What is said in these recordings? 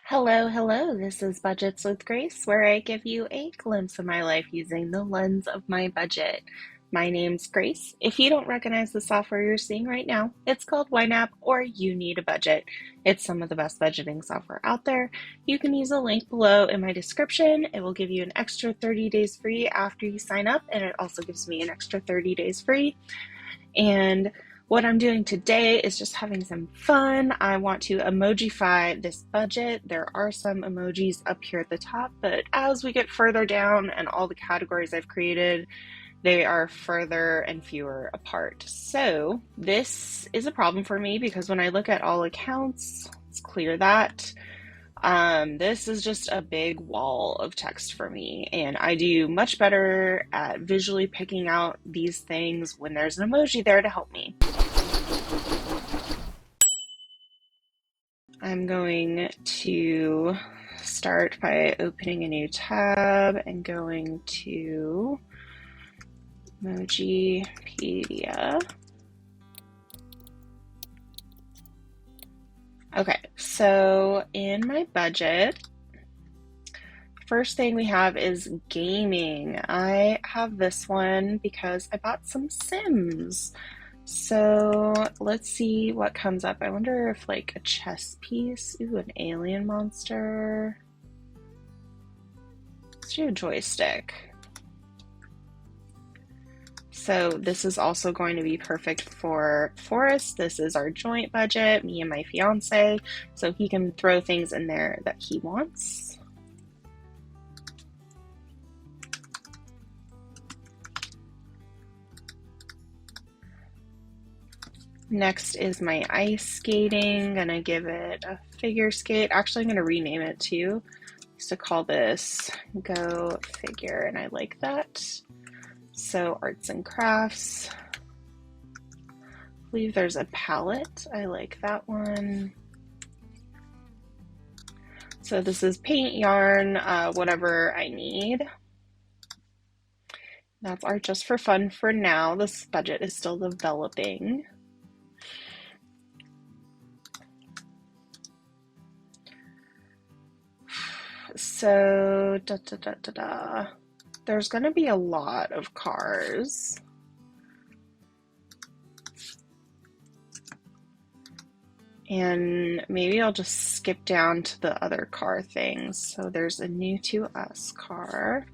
Hello, hello. This is Budgets with Grace, where I give you a glimpse of my life using the lens of my budget. My name's Grace. If you don't recognize the software you're seeing right now, it's called YNAB or You Need a Budget. It's some of the best budgeting software out there. You can use a link below in my description. It will give you an extra 30 days free after you sign up, and it also gives me an extra 30 days free. And what I'm doing today is just having some fun. I want to emojify this budget. There are some emojis up here at the top, but as we get further down and all the categories I've created, they are further and fewer apart. So this is a problem for me because when I look at all accounts, let's clear that. This is just a big wall of text for me, and I do much better at visually picking out these things when there's an emoji there to help me. I'm going to start by opening a new tab and going to Emojipedia. Okay, so in my budget, first thing we have is gaming. I have this one because I bought some Sims. So let's see what comes up. I wonder if like a chess piece, ooh, an alien monster. Let's do a joystick. So this is also going to be perfect for Forrest. This is our joint budget, me and my fiance, so he can throw things in there that he wants. Next is my ice skating. Gonna give it a figure skate. Actually, I'm gonna rename it too. I used to call this Go Figure, and I like that. So arts and crafts. I believe there's a palette. I like that one. So this is paint, yarn, whatever I need. That's art just for fun for now. This budget is still developing. So, there's going to be a lot of cars. And maybe I'll just skip down to the other car things. So there's a new to us car.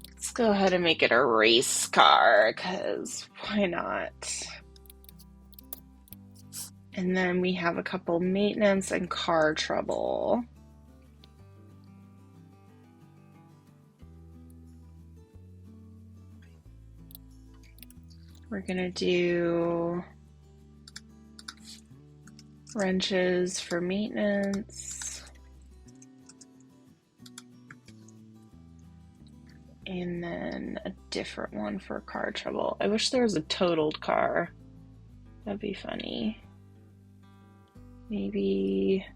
Let's go ahead and make it a race car, because why not? And then we have a couple maintenance and car trouble. We're gonna do wrenches for maintenance. And then a different one for car trouble. I wish there was a totaled car. That'd be funny. Maybe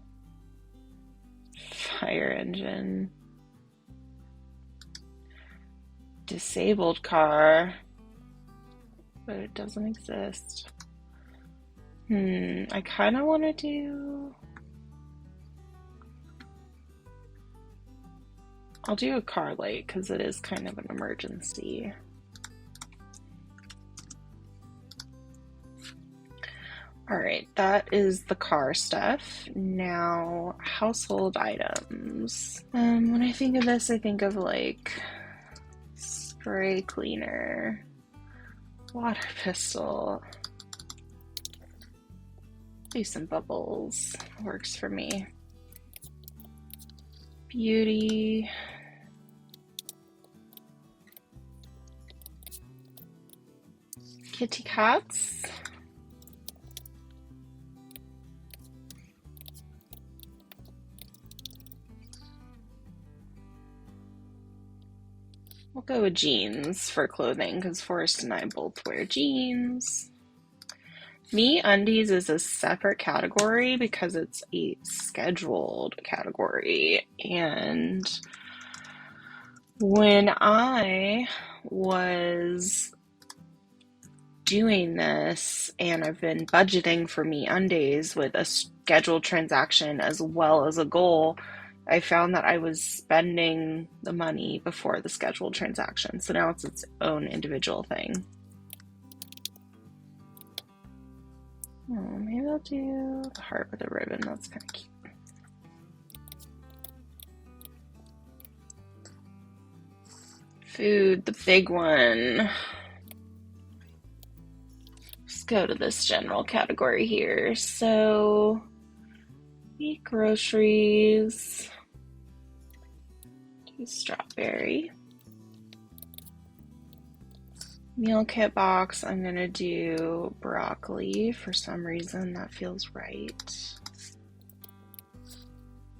fire engine. Disabled car. But it doesn't exist. I kind of want to do... I'll do a car light because it is kind of an emergency. All right, that is the car stuff. Now, household items. When I think of this, I think of like spray cleaner, water pistol. Do some bubbles. Works for me. Beauty. Kitty cats. We'll go with jeans for clothing because Forrest and I both wear jeans. Me undies is a separate category because it's a scheduled category. And when I was doing this and I've been budgeting for me undies with a scheduled transaction as well as a goal, I found that I was spending the money before the scheduled transaction. So now it's its own individual thing. Oh, maybe I'll do the heart with a ribbon. That's kind of cute. Food, the big one. Let's go to this general category here. So, eat groceries. Do strawberry. Meal kit box, I'm gonna do broccoli. For some reason, that feels right.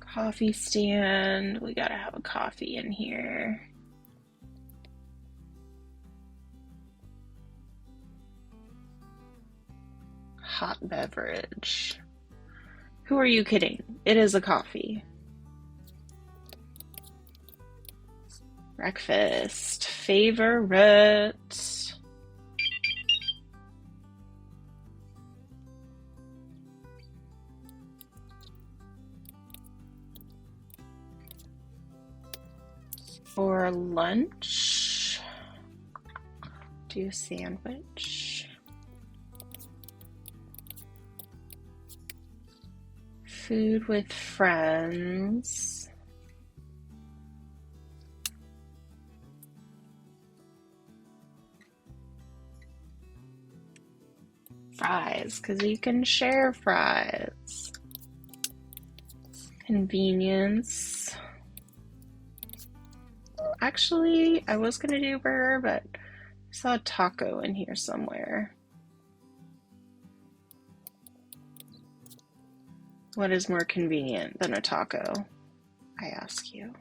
Coffee stand, we gotta have a coffee in here. Hot beverage. Who are you kidding? It is a coffee. Breakfast. Favorite. For lunch, do sandwich. Food with friends. Fries, because you can share fries. Convenience. Actually, I was gonna do burger, but I saw a taco in here somewhere. What is more convenient than a taco? I ask you.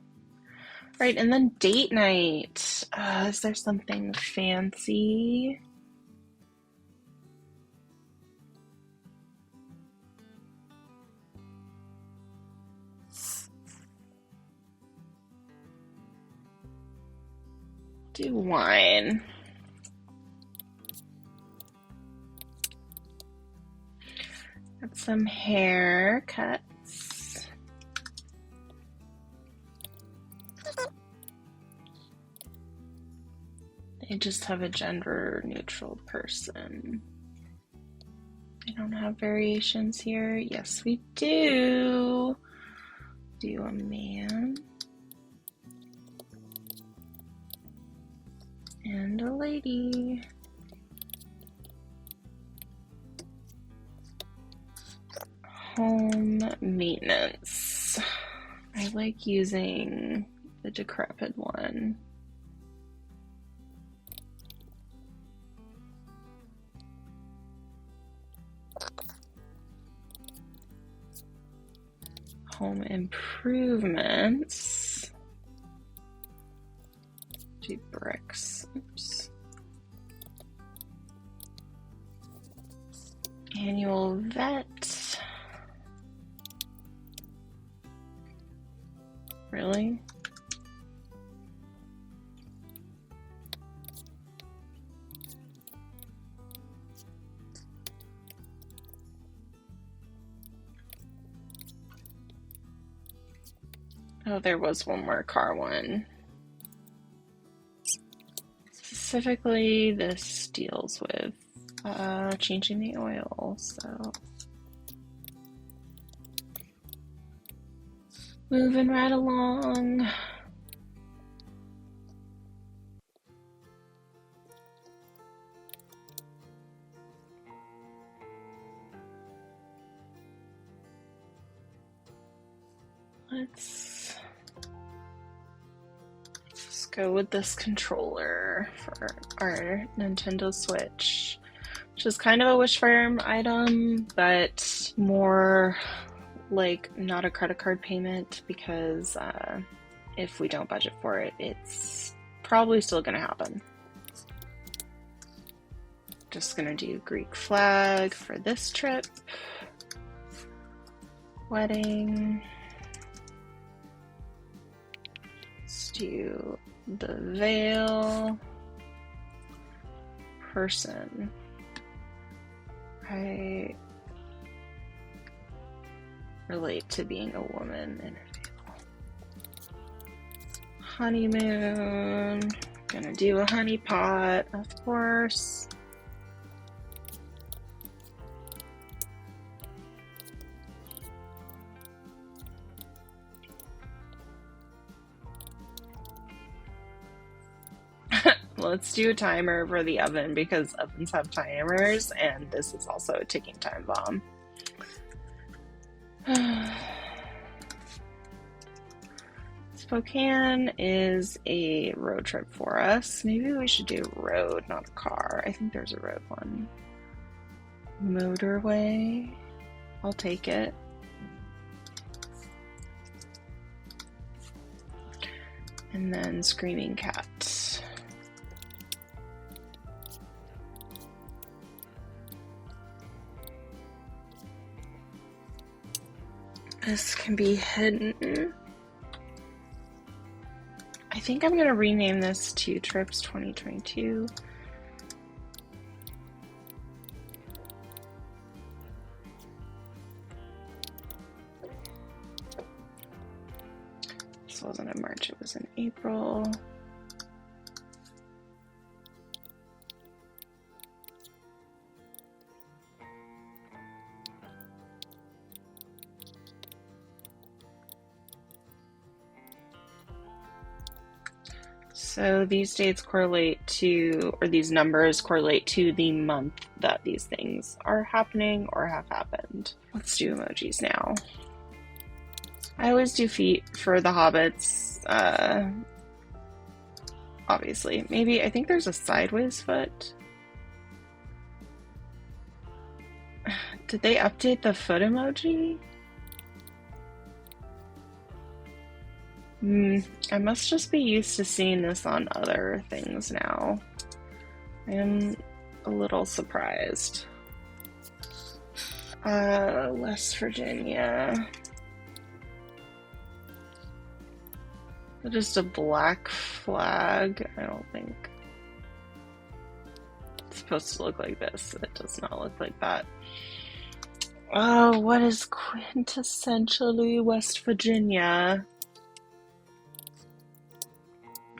Right, and then date night. Is there something fancy? Do wine. Got some haircuts. They just have a gender neutral person. They don't have variations here. Yes, we do. Do a man. And a lady. Home maintenance. I like using the decrepit one. Home improvements. Do bricks. Oops. Annual vet. Really? Oh, there was one more car one. Specifically, this deals with changing the oil, so moving right along. Let's go with this controller for our Nintendo Switch, which is kind of a wish farm item, but more like not a credit card payment, because if we don't budget for it, it's probably still gonna happen. Just gonna do Greek flag for this trip. Wedding. Let's do the veil. Person. I relate to being a woman in a fable. Honeymoon. Gonna do a honey pot, of course. Let's do a timer for the oven because ovens have timers, and this is also a ticking time bomb. Spokane is a road trip for us. Maybe we should do road, not a car. I think there's a road one. Motorway. I'll take it. And then Screaming Cat. This can be hidden. I think I'm going to rename this to Trips 2022. This wasn't in March, it was in April. So these dates correlate to, or these numbers correlate to the month that these things are happening or have happened. Let's do emojis now. I always do feet for the hobbits, obviously. Maybe, I think there's a sideways foot. Did they update the foot emoji? I must just be used to seeing this on other things now. I am a little surprised. West Virginia. Just a black flag. I don't think it's supposed to look like this. It does not look like that. Oh, what is quintessentially West Virginia?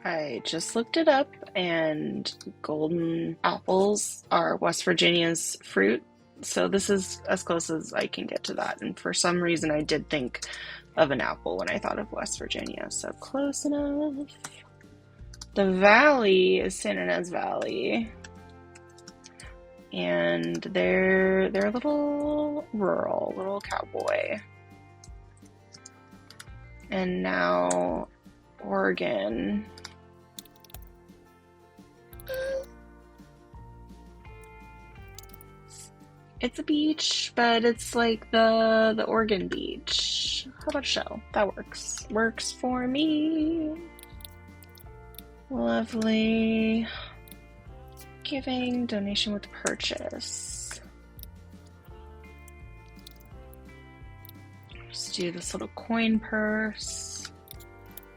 I just looked it up, and golden apples are West Virginia's fruit. So this is as close as I can get to that. And for some reason, I did think of an apple when I thought of West Virginia. So close enough. The valley is San Ynez Valley. And they're a little rural, little cowboy. And now Oregon. It's a beach, but it's like the Oregon beach. How about a shell? That works. Works for me. Lovely. Giving, donation with purchase. Just do this little coin purse.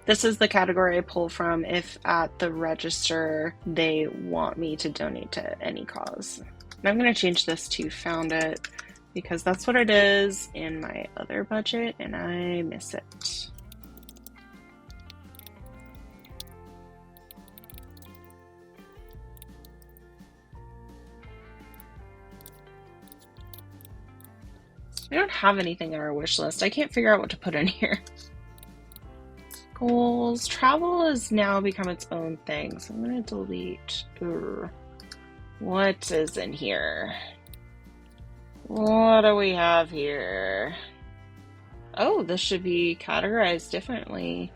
This is the category I pull from if at the register they want me to donate to any cause. And I'm going to change this to found it because that's what it is in my other budget and I miss it. We don't have anything on our wish list. I can't figure out what to put in here. Goals. Travel has now become its own thing, so I'm going to delete. What is in here? What do we have here? Oh, this should be categorized differently.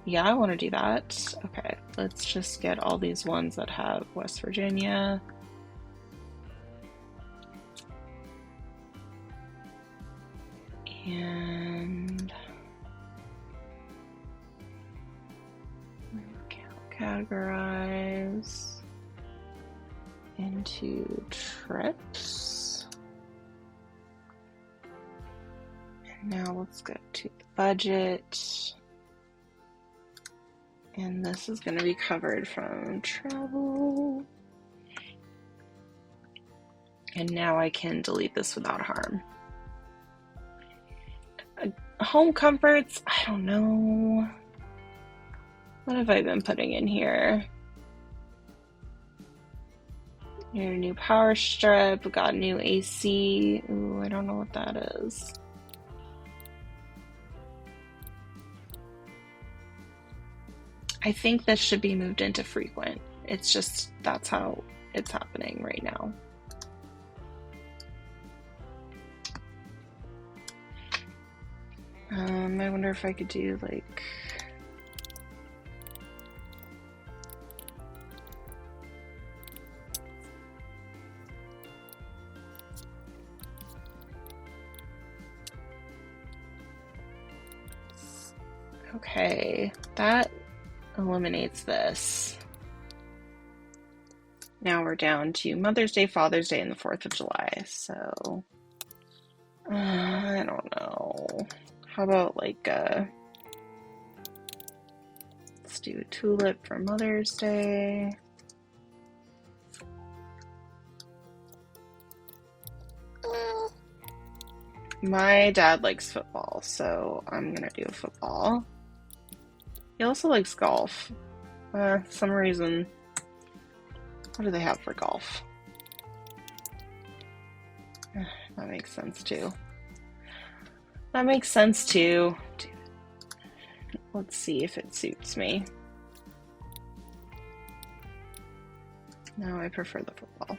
Yeah, I want to do that. Okay, let's just get all these ones that have West Virginia. And categorize into trips. And now let's go to the budget. And this is going to be covered from travel. And now I can delete this without harm. Home comforts, I don't know. What have I been putting in here? Your new power strip, got new AC. Ooh, I don't know what that is. I think this should be moved into frequent. It's just, that's how it's happening right now. I wonder if I could do like, okay, that eliminates this. Now we're down to Mother's Day, Father's Day, and the 4th of July. So, I don't know. How about like, let's do a tulip for Mother's Day. My dad likes football, so I'm gonna do football. He also likes golf. Some reason. What do they have for golf? That makes sense too. That makes sense too. Let's see if it suits me. No, I prefer the football.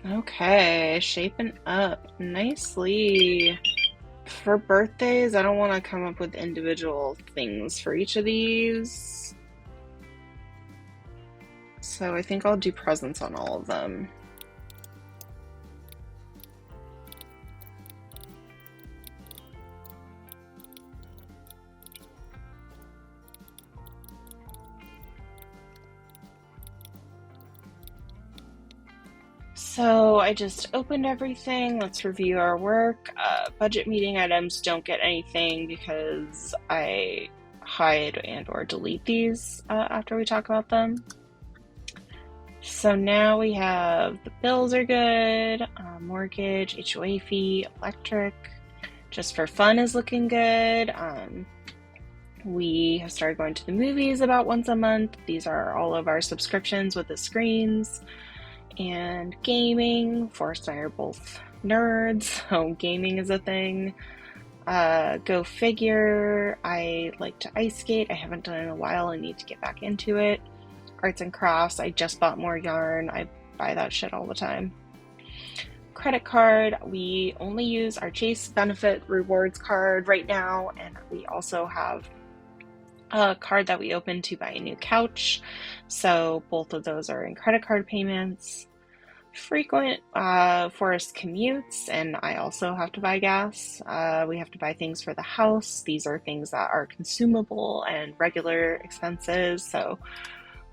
Okay, shaping up nicely. For birthdays, I don't want to come up with individual things for each of these. So I think I'll do presents on all of them. So I just opened everything. Let's review our work. Budget meeting items don't get anything because I hide and or delete these after we talk about them. So now we have the bills are good, mortgage, HOA fee, electric, just for fun is looking good. We have started going to the movies about once a month. These are all of our subscriptions with the screens. And gaming, Forrest and I are both nerds, so gaming is a thing. Go figure, I like to ice skate. I haven't done it in a while. I need to get back into it. Arts and crafts, I just bought more yarn. I buy that shit all the time. Credit card, we only use our Chase Benefit Rewards card right now, and we also have a card that we opened to buy a new couch. So both of those are in credit card payments. Frequent Forrest commutes, and I also have to buy gas. We have to buy things for the house. These are things that are consumable and regular expenses. So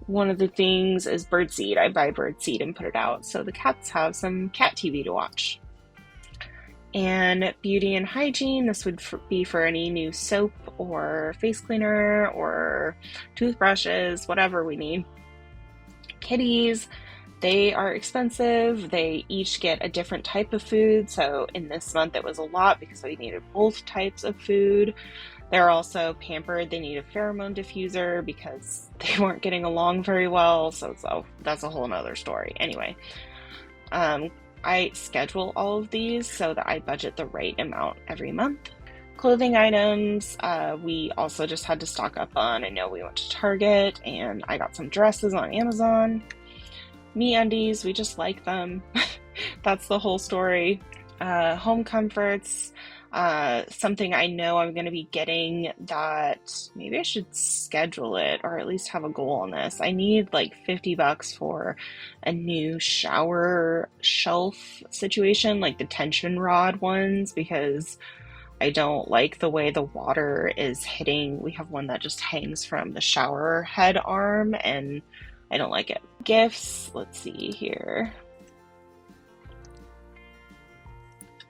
one of the things is birdseed. I buy birdseed and put it out so the cats have some cat TV to watch. And beauty and hygiene, this would be for any new soap or face cleaner or toothbrushes, whatever we need. Kitties, they are expensive. They each get a different type of food. So in this month it was a lot because we needed both types of food. They're also pampered. They need a pheromone diffuser because they weren't getting along very well. So that's a whole nother story. Anyway, I schedule all of these so that I budget the right amount every month. Clothing items, we also just had to stock up on. I know we went to Target and I got some dresses on Amazon. MeUndies, we just like them. That's the whole story. Home comforts, something I know I'm going to be getting that maybe I should schedule it or at least have a goal on this. I need like $50 for a new shower shelf situation, like the tension rod ones, because I don't like the way the water is hitting. We have one that just hangs from the shower head arm and I don't like it. Gifts, let's see here.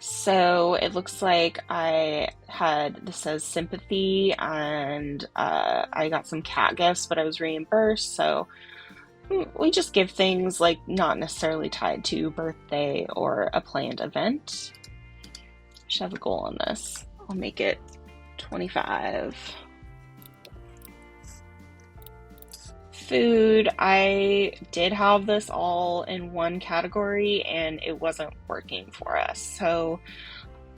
So it looks like this says sympathy and I got some cat gifts, but I was reimbursed. So We just give things like not necessarily tied to birthday or a planned event. Should have a goal on this. I'll make it 25. Food, I did have this all in one category and it wasn't working for us. So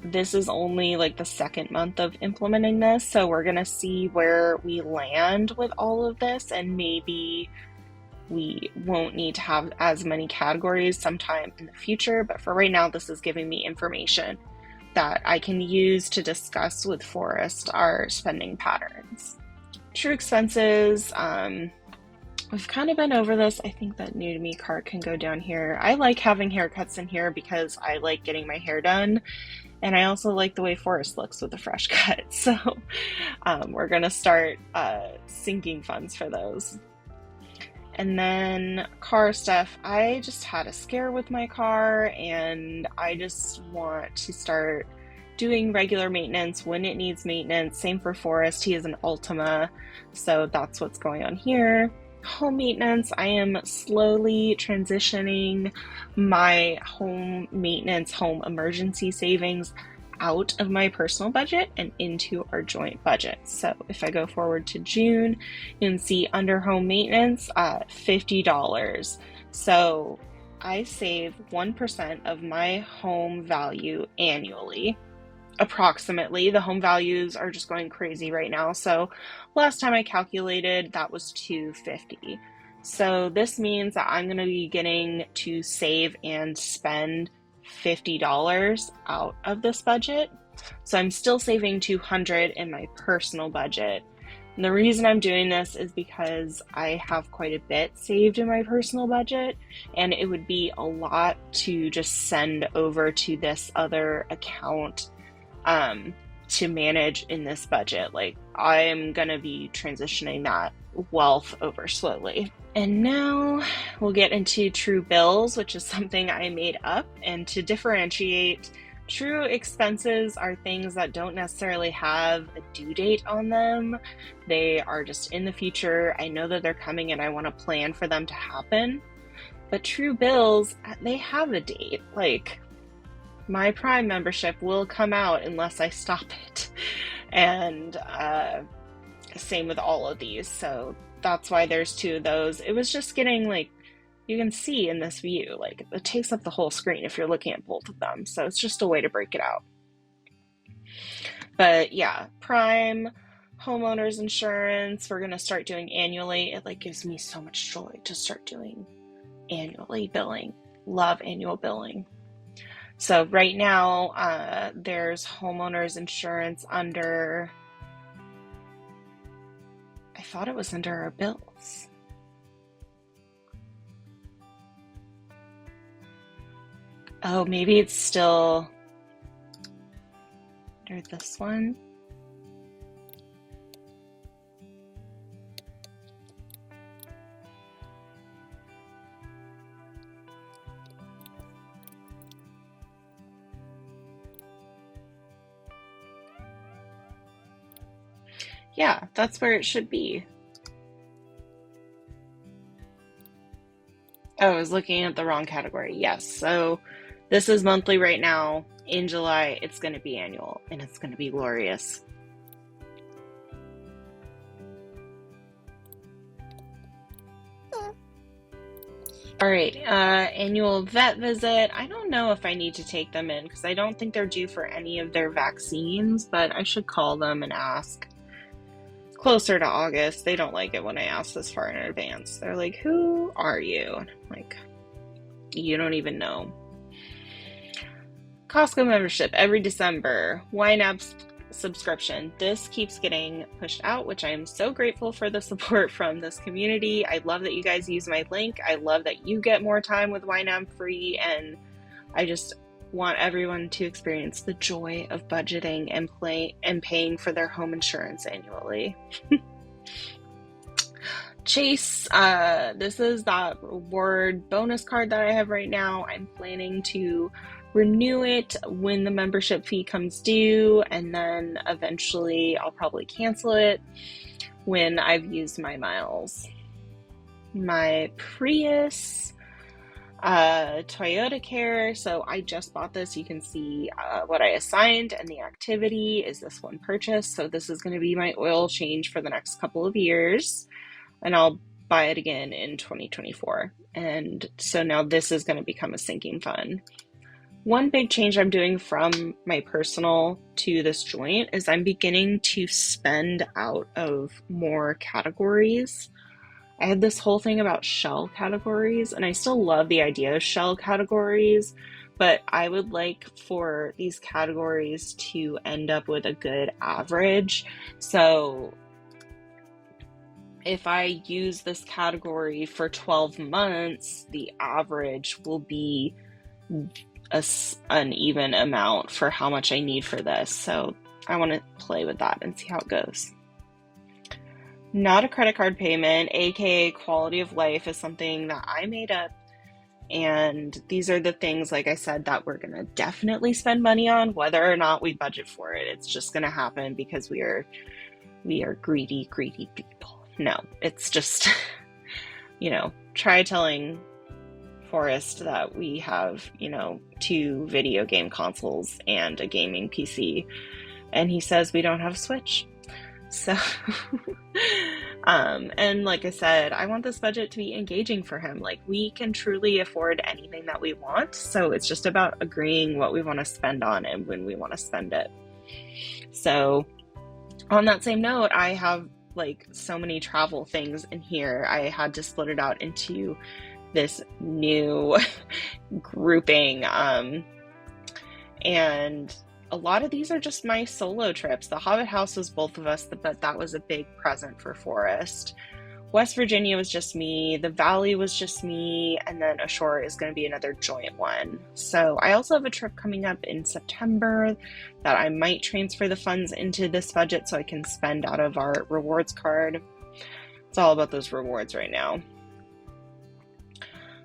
this is only like the second month of implementing this. So we're going to see where we land with all of this, and maybe we won't need to have as many categories sometime in the future. But for right now, this is giving me information that I can use to discuss with Forrest our spending patterns. True expenses, we've kind of been over this. I think that new to me cart can go down here. I like having haircuts in here because I like getting my hair done. And I also like the way Forrest looks with a fresh cut. So we're going to start sinking funds for those. And then car stuff. I just had a scare with my car and I just want to start doing regular maintenance when it needs maintenance. Same for Forrest. He is an Altima. So that's what's going on here. Home maintenance, I am slowly transitioning my home maintenance, home emergency savings out of my personal budget and into our joint budget. So if I go forward to June, you can see under home maintenance, $50. So I save 1% of my home value annually. Approximately. The home values are just going crazy right now. So last time I calculated, that was $250. So this means that I'm going to be getting to save and spend $50 out of this budget. So I'm still saving $200 in my personal budget. And the reason I'm doing this is because I have quite a bit saved in my personal budget, and it would be a lot to just send over to this other account to manage in this budget. Like, I'm gonna be transitioning that wealth over slowly. And now we'll get into true bills, which is something I made up. And to differentiate, true expenses are things that don't necessarily have a due date on them. They are just in the future. I know that they're coming and I want to plan for them to happen. But true bills, they have a date. Like, my Prime membership will come out unless I stop it. And same with all of these. So that's why there's two of those. It was just getting, like, you can see in this view, like, it takes up the whole screen if you're looking at both of them. So it's just a way to break it out. But yeah, Prime, homeowners insurance, we're going to start doing annually. It, like, gives me so much joy to start doing annually billing. Love annual billing. So right now, there's homeowners insurance under, I thought it was under our bills. Oh, maybe it's still under this one. Yeah, that's where it should be. Oh, I was looking at the wrong category. Yes, so this is monthly right now. In July, it's going to be annual, and it's going to be glorious. All right, annual vet visit. I don't know if I need to take them in because I don't think they're due for any of their vaccines, but I should call them and ask. Closer to August, they don't like it when I ask this far in advance. They're like, who are you? And I'm like, you don't even know. Costco membership every December. YNAB subscription. This keeps getting pushed out, which I am so grateful for the support from this community. I love that you guys use my link. I love that you get more time with YNAB free, and I just want everyone to experience the joy of budgeting and paying for their home insurance annually. Chase, this is that reward bonus card that I have right now. I'm planning to renew it when the membership fee comes due, and then eventually I'll probably cancel it when I've used my miles. my Prius, Toyota Care. So I just bought this. You can see what I assigned, and the activity is this one purchase. So this is going to be my oil change for the next couple of years, and I'll buy it again in 2024. And so now this is going to become a sinking fund. One big change I'm doing from my personal to this joint is I'm beginning to spend out of more categories. I had this whole thing about shell categories, and I still love the idea of shell categories, but I would like for these categories to end up with a good average. So if I use this category for 12 months, the average will be an even amount for how much I need for this. So I want to play with that and see how it goes. Not a credit card payment, aka quality of life, is something that I made up. And these are the things, like I said, that we're going to definitely spend money on, whether or not we budget for it. It's just going to happen because we are greedy people. No, it's just, try telling Forrest that we have, 2 video game consoles and a gaming PC, and he says we don't have Switch. So, and like I said, I want this budget to be engaging for him. Like, we can truly afford anything that we want. So it's just about agreeing what we want to spend on and when we want to spend it. So on that same note, I have like so many travel things in here. I had to split it out into this new grouping, and a lot of these are just my solo trips. The Hobbit House was both of us, but that was a big present for Forrest. West Virginia was just me, the Valley was just me, and then Ashore is going to be another joint one. So I also have a trip coming up in September that I might transfer the funds into this budget so I can spend out of our rewards card. It's all about those rewards right now.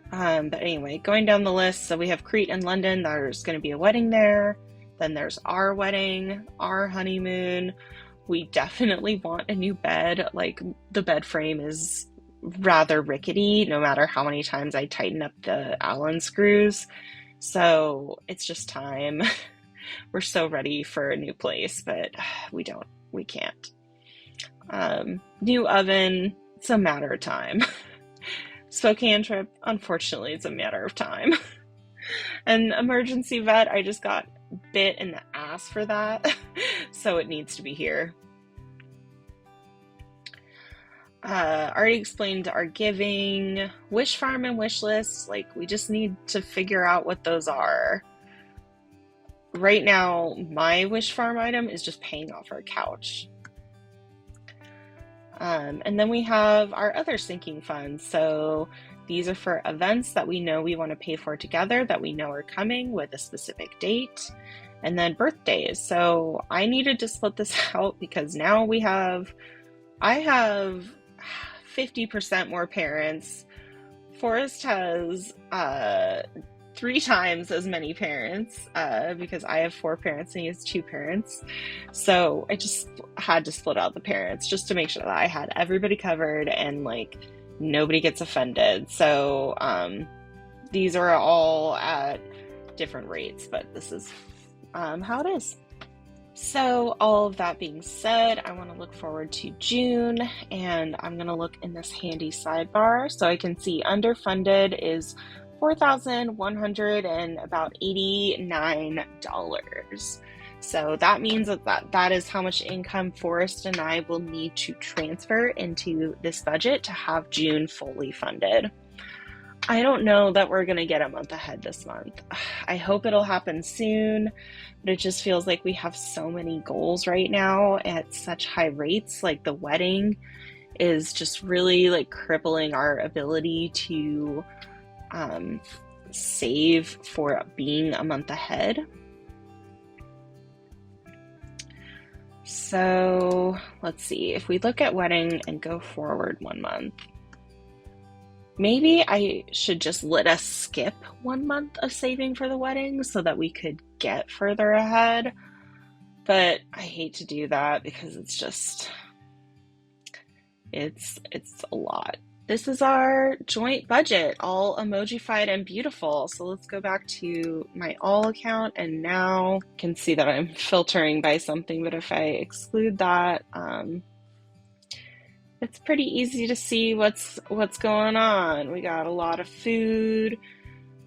But anyway, going down the list, so we have Crete and London. There's going to be a wedding there. Then there's our wedding, our honeymoon. We definitely want a new bed. Like, the bed frame is rather rickety, no matter how many times I tighten up the Allen screws. So it's just time. We're so ready for a new place, but we can't. New oven, it's a matter of time. Spokane trip, unfortunately, it's a matter of time. And emergency vet, I just got bit in the ass for that, so it needs to be here. Already explained our giving, wish farm and wish lists. Like, we just need to figure out what those are. Right now, my wish farm item is just paying off our couch. And then we have our other sinking funds. So these are for events that we know we want to pay for together, that we know are coming with a specific date, and then birthdays. So I needed to split this out because now I have 50% more parents. Forrest has 3 times as many parents because I have 4 parents and he has 2 parents. So I just had to split out the parents just to make sure that I had everybody covered and like nobody gets offended. So these are all at different rates, but this is how it is. So all of that being said, I want to look forward to June, and I'm going to look in this handy sidebar so I can see underfunded is $4,189. So that means that is how much income Forrest and I will need to transfer into this budget to have June fully funded. I don't know that we're going to get a month ahead this month. I hope it'll happen soon, but it just feels like we have so many goals right now at such high rates. Like, the wedding is just really like crippling our ability to save for being a month ahead. So let's see, if we look at wedding and go forward 1 month, maybe I should just let us skip 1 month of saving for the wedding so that we could get further ahead. But I hate to do that because it's a lot. This is our joint budget, all emojified and beautiful. So let's go back to my all account, and now you can see that I'm filtering by something, but if I exclude that, it's pretty easy to see what's going on. We got a lot of food,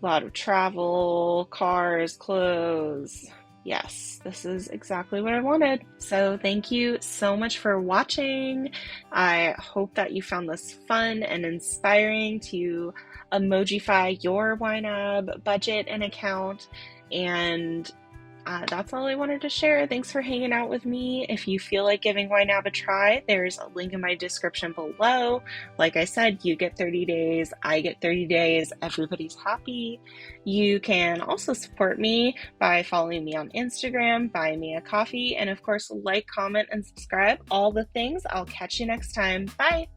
a lot of travel, cars, clothes. Yes, this is exactly what I wanted. So thank you so much for watching. I hope that you found this fun and inspiring to emojify your YNAB budget and account. And that's all I wanted to share. Thanks for hanging out with me. If you feel like giving YNAB a try, there's a link in my description below. Like I said, you get 30 days, I get 30 days, everybody's happy. You can also support me by following me on Instagram, buying me a coffee, and of course, like, comment, and subscribe. All the things. I'll catch you next time. Bye.